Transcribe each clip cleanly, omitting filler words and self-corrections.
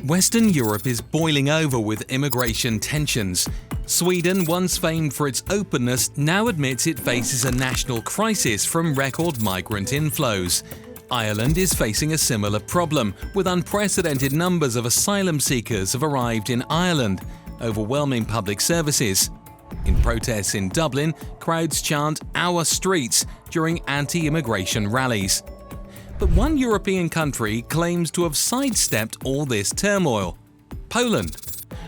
Western Europe is boiling over with immigration tensions. Sweden, once famed for its openness, now admits it faces a national crisis from record migrant inflows. Ireland is facing a similar problem, with unprecedented numbers of asylum seekers have arrived in Ireland, overwhelming public services. In protests in Dublin, crowds chant "Our streets" during anti-immigration rallies. But one European country claims to have sidestepped all this turmoil: Poland.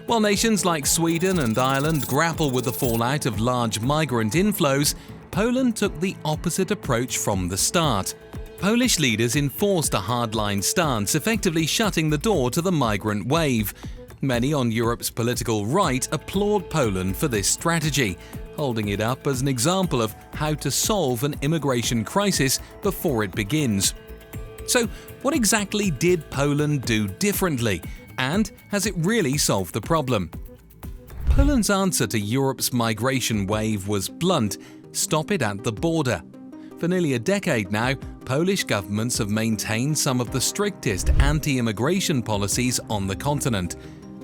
While nations like Sweden and Ireland grapple with the fallout of large migrant inflows, Poland took the opposite approach from the start. Polish leaders enforced a hardline stance, effectively shutting the door to the migrant wave. Many on Europe's political right applaud Poland for this strategy, holding it up as an example of how to solve an immigration crisis before it begins. So, what exactly did Poland do differently, and has it really solved the problem? Poland's answer to Europe's migration wave was blunt: stop it at the border. For nearly a decade now, Polish governments have maintained some of the strictest anti-immigration policies on the continent.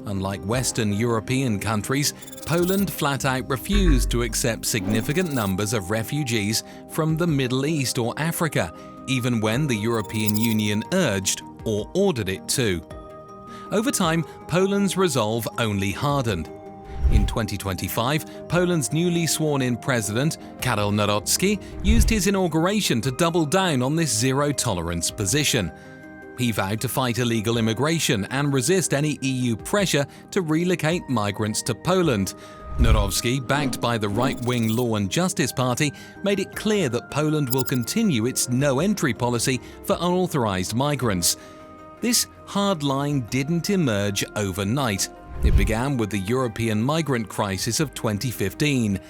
Unlike Western European countries, Poland flat out refused to accept significant numbers of refugees from the Middle East or Africa, even when the European Union urged or ordered it to. Over time, Poland's resolve only hardened. In 2025, Poland's newly sworn-in president, Karol Nawrocki, used his inauguration to double down on this zero-tolerance position. He vowed to fight illegal immigration and resist any EU pressure to relocate migrants to Poland. Nawrocki, backed by the right-wing Law and Justice Party, made it clear that Poland will continue its no-entry policy for unauthorized migrants. This hard line didn't emerge overnight. It began with the European migrant crisis of 2015.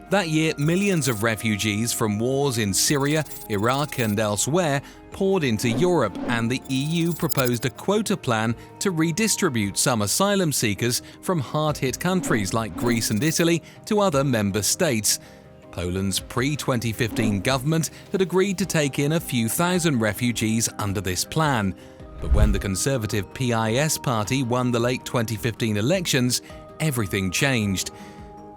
That year, millions of refugees from wars in Syria, Iraq and elsewhere poured into Europe, and the EU proposed a quota plan to redistribute some asylum seekers from hard-hit countries like Greece and Italy to other member states. Poland's pre-2015 government had agreed to take in a few thousand refugees under this plan. But when the conservative PiS party won the late 2015 elections, everything changed.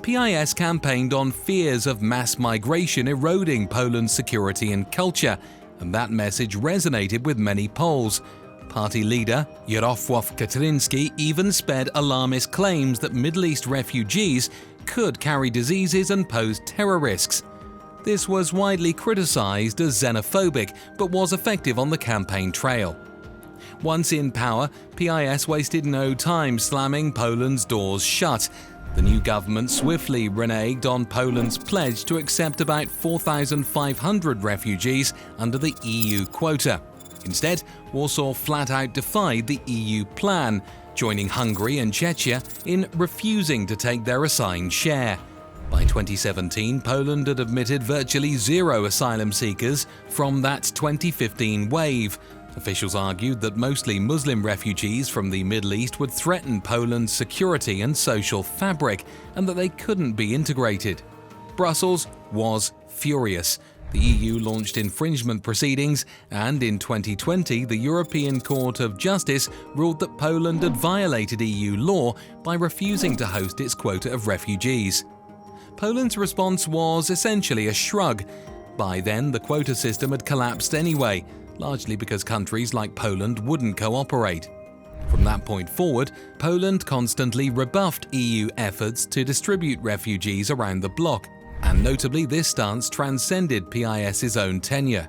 PiS campaigned on fears of mass migration eroding Poland's security and culture, and that message resonated with many Poles. Party leader Jarosław Kaczyński even sped alarmist claims that Middle East refugees could carry diseases and pose terror risks. This was widely criticized as xenophobic, but was effective on the campaign trail. Once in power, PiS wasted no time slamming Poland's doors shut. The new government swiftly reneged on Poland's pledge to accept about 4,500 refugees under the EU quota. Instead, Warsaw flat-out defied the EU plan, joining Hungary and Czechia in refusing to take their assigned share. By 2017, Poland had admitted virtually zero asylum seekers from that 2015 wave. Officials argued that mostly Muslim refugees from the Middle East would threaten Poland's security and social fabric, and that they couldn't be integrated. Brussels was furious. The EU launched infringement proceedings, and in 2020, the European Court of Justice ruled that Poland had violated EU law by refusing to host its quota of refugees. Poland's response was essentially a shrug. By then, the quota system had collapsed anyway, largely because countries like Poland wouldn't cooperate. From that point forward, Poland constantly rebuffed EU efforts to distribute refugees around the bloc, and notably this stance transcended PiS's own tenure.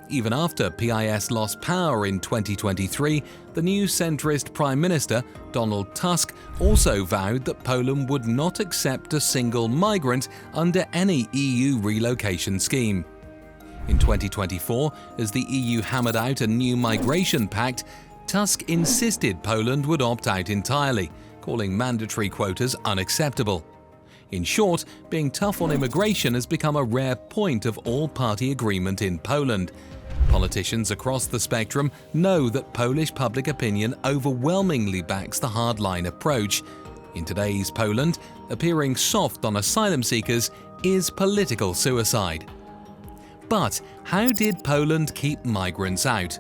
Even after PiS lost power in 2023, the new centrist Prime Minister, Donald Tusk, also vowed that Poland would not accept a single migrant under any EU relocation scheme. In 2024, as the EU hammered out a new migration pact, Tusk insisted Poland would opt out entirely, calling mandatory quotas unacceptable. In short, being tough on immigration has become a rare point of all-party agreement in Poland. Politicians across the spectrum know that Polish public opinion overwhelmingly backs the hardline approach. In today's Poland, appearing soft on asylum seekers is political suicide. But how did Poland keep migrants out?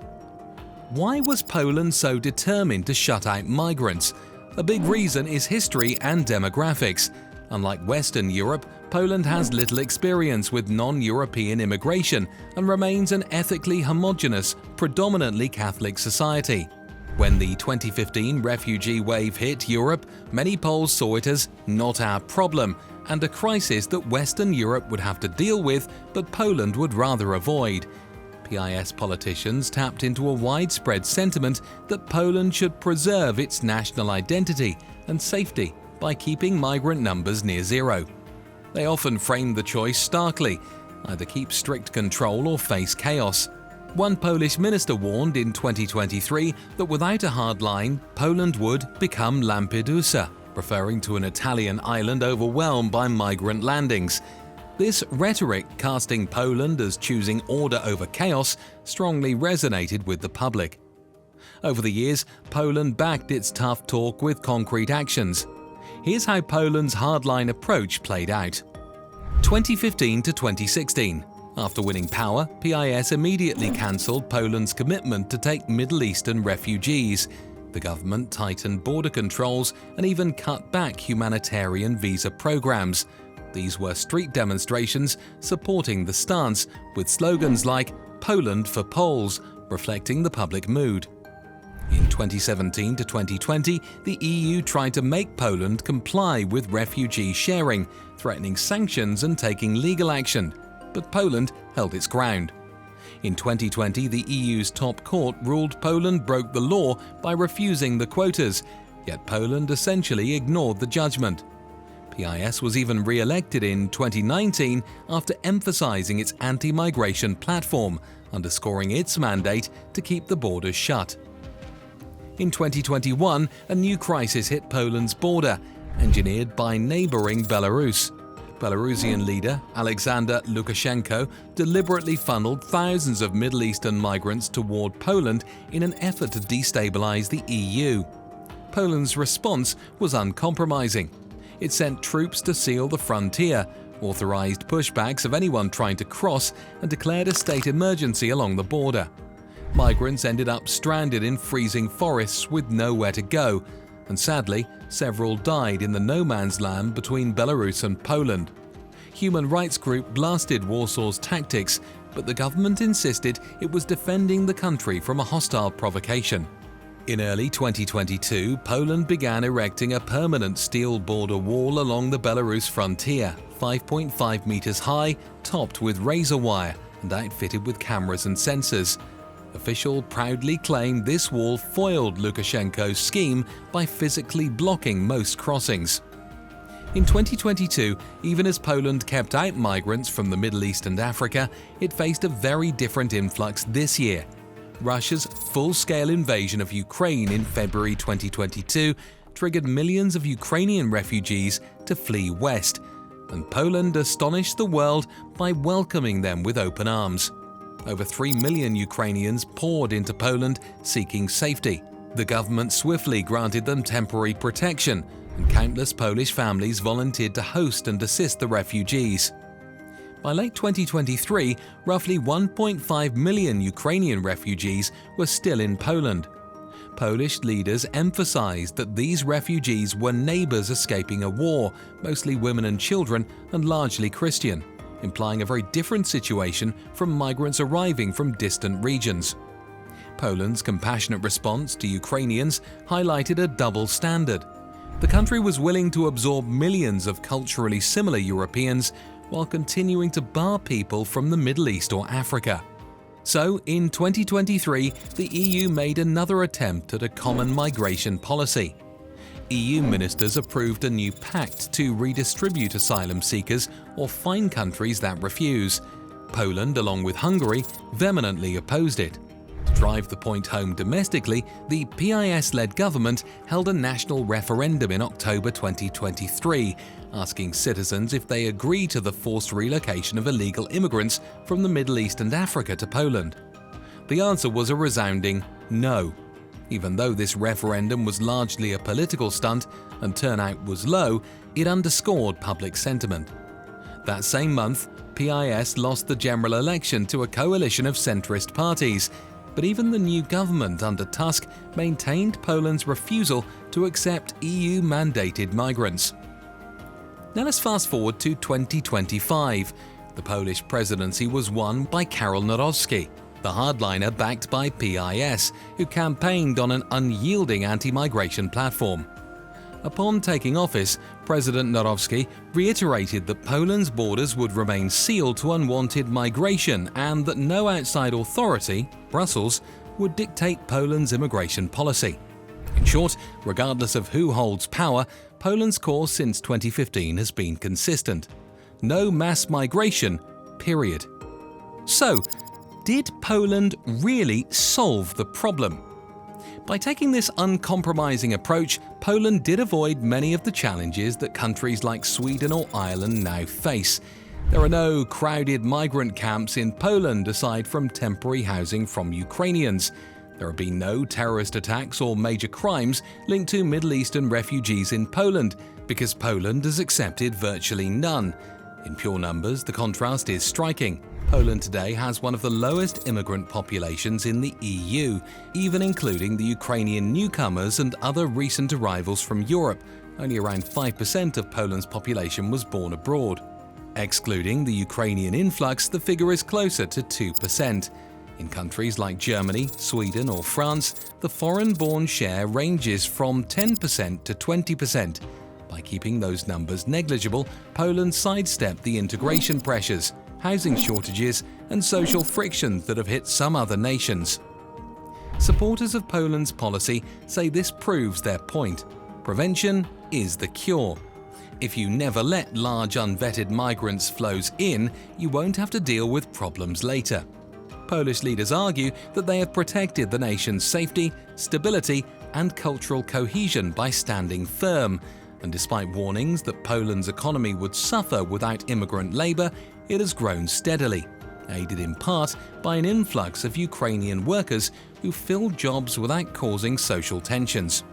Why was Poland so determined to shut out migrants? A big reason is history and demographics. Unlike Western Europe, Poland has little experience with non-European immigration and remains an ethically homogeneous, predominantly Catholic society. When the 2015 refugee wave hit Europe, many Poles saw it as not our problem and a crisis that Western Europe would have to deal with, but Poland would rather avoid. PiS politicians tapped into a widespread sentiment that Poland should preserve its national identity and safety by keeping migrant numbers near zero. They often framed the choice starkly: either keep strict control or face chaos. One Polish minister warned in 2023 that without a hard line, Poland would become Lampedusa, referring to an Italian island overwhelmed by migrant landings. This rhetoric, casting Poland as choosing order over chaos, strongly resonated with the public. Over the years, Poland backed its tough talk with concrete actions. Here's how Poland's hardline approach played out. 2015 to 2016. After winning power, PiS immediately cancelled Poland's commitment to take Middle Eastern refugees. The government tightened border controls and even cut back humanitarian visa programs. These were street demonstrations supporting the stance, with slogans like "Poland for Poles," reflecting the public mood. In 2017 to 2020, the EU tried to make Poland comply with refugee sharing, threatening sanctions and taking legal action, but Poland held its ground. In 2020, the EU's top court ruled Poland broke the law by refusing the quotas, yet Poland essentially ignored the judgment. PiS was even re-elected in 2019 after emphasizing its anti-migration platform, underscoring its mandate to keep the borders shut. In 2021, a new crisis hit Poland's border, engineered by neighboring Belarus. Belarusian leader Alexander Lukashenko deliberately funneled thousands of Middle Eastern migrants toward Poland in an effort to destabilize the EU. Poland's response was uncompromising. It sent troops to seal the frontier, authorized pushbacks of anyone trying to cross, and declared a state emergency along the border. Migrants ended up stranded in freezing forests with nowhere to go, and sadly, several died in the no-man's land between Belarus and Poland. Human rights group blasted Warsaw's tactics, but the government insisted it was defending the country from a hostile provocation. In early 2022, Poland began erecting a permanent steel border wall along the Belarus frontier, 5.5 meters high, topped with razor wire and outfitted with cameras and sensors. Officials proudly claimed this wall foiled Lukashenko's scheme by physically blocking most crossings. In 2022, even as Poland kept out migrants from the Middle East and Africa, it faced a very different influx this year. Russia's full-scale invasion of Ukraine in February 2022 triggered millions of Ukrainian refugees to flee west, and Poland astonished the world by welcoming them with open arms. Over 3 million Ukrainians poured into Poland seeking safety. The government swiftly granted them temporary protection, and countless Polish families volunteered to host and assist the refugees. By late 2023, roughly 1.5 million Ukrainian refugees were still in Poland. Polish leaders emphasized that these refugees were neighbors escaping a war, mostly women and children, and largely Christian, implying a very different situation from migrants arriving from distant regions. Poland's compassionate response to Ukrainians highlighted a double standard. The country was willing to absorb millions of culturally similar Europeans while continuing to bar people from the Middle East or Africa. So, in 2023, the EU made another attempt at a common migration policy. EU ministers approved a new pact to redistribute asylum seekers or fine countries that refuse. Poland, along with Hungary, vehemently opposed it. To drive the point home domestically, the PiS-led government held a national referendum in October 2023, asking citizens if they agree to the forced relocation of illegal immigrants from the Middle East and Africa to Poland. The answer was a resounding no. Even though this referendum was largely a political stunt and turnout was low, it underscored public sentiment. That same month, PiS lost the general election to a coalition of centrist parties, but even the new government under Tusk maintained Poland's refusal to accept EU-mandated migrants. Now let's fast forward to 2025. The Polish presidency was won by Karol Nawrocki, the hardliner backed by PiS, who campaigned on an unyielding anti-migration platform. Upon taking office, President Nawrocki reiterated that Poland's borders would remain sealed to unwanted migration and that no outside authority, Brussels, would dictate Poland's immigration policy. In short, regardless of who holds power, Poland's course since 2015 has been consistent. No mass migration, period. So, did Poland really solve the problem? By taking this uncompromising approach, Poland did avoid many of the challenges that countries like Sweden or Ireland now face. There are no crowded migrant camps in Poland aside from temporary housing from Ukrainians. There have been no terrorist attacks or major crimes linked to Middle Eastern refugees in Poland, because Poland has accepted virtually none. In pure numbers, the contrast is striking. Poland today has one of the lowest immigrant populations in the EU, even including the Ukrainian newcomers and other recent arrivals from Europe. Only around 5% of Poland's population was born abroad. Excluding the Ukrainian influx, the figure is closer to 2%. In countries like Germany, Sweden or France, the foreign-born share ranges from 10% to 20%. By keeping those numbers negligible, Poland sidestepped the integration pressures, housing shortages and social frictions that have hit some other nations. Supporters of Poland's policy say this proves their point. Prevention is the cure. If you never let large unvetted migrants flows in, you won't have to deal with problems later. Polish leaders argue that they have protected the nation's safety, stability and cultural cohesion by standing firm. And despite warnings that Poland's economy would suffer without immigrant labor, it has grown steadily, aided in part by an influx of Ukrainian workers who fill jobs without causing social tensions.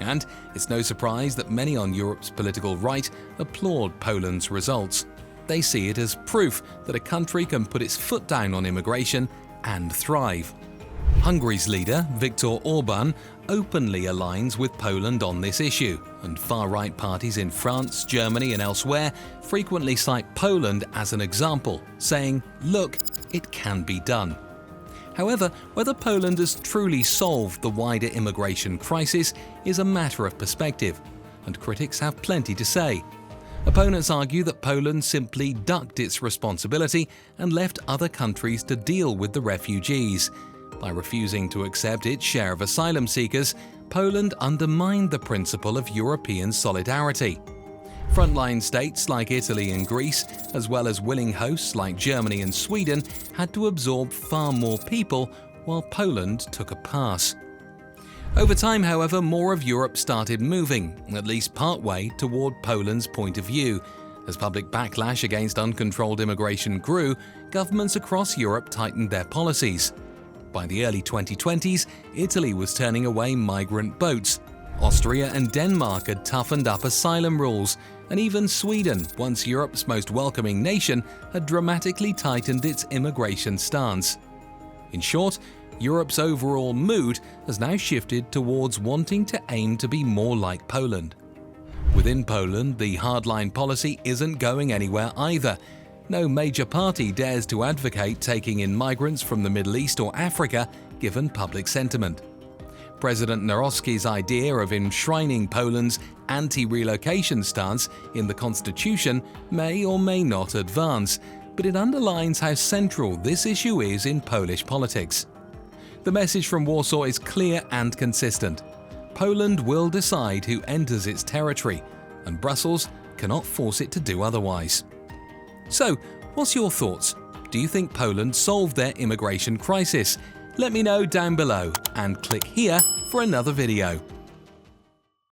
And it's no surprise that many on Europe's political right applaud Poland's results. They see it as proof that a country can put its foot down on immigration and thrive. Hungary's leader, Viktor Orban, openly aligns with Poland on this issue, and far-right parties in France, Germany and elsewhere frequently cite Poland as an example, saying, "Look, it can be done." However, whether Poland has truly solved the wider immigration crisis is a matter of perspective, and critics have plenty to say. Opponents argue that Poland simply ducked its responsibility and left other countries to deal with the refugees. By refusing to accept its share of asylum seekers, Poland undermined the principle of European solidarity. Frontline states like Italy and Greece, as well as willing hosts like Germany and Sweden, had to absorb far more people, while Poland took a pass. Over time, however, more of Europe started moving, at least partway, toward Poland's point of view. As public backlash against uncontrolled immigration grew, governments across Europe tightened their policies. By the early 2020s, Italy was turning away migrant boats. Austria and Denmark had toughened up asylum rules, and even Sweden, once Europe's most welcoming nation, had dramatically tightened its immigration stance. In short, Europe's overall mood has now shifted towards wanting to aim to be more like Poland. Within Poland, the hardline policy isn't going anywhere either. No major party dares to advocate taking in migrants from the Middle East or Africa, given public sentiment. President Nawrocki's idea of enshrining Poland's anti-relocation stance in the constitution may or may not advance, but it underlines how central this issue is in Polish politics. The message from Warsaw is clear and consistent. Poland will decide who enters its territory, and Brussels cannot force it to do otherwise. So, what's your thoughts? Do you think Poland solved their immigration crisis? Let me know down below and click here for another video.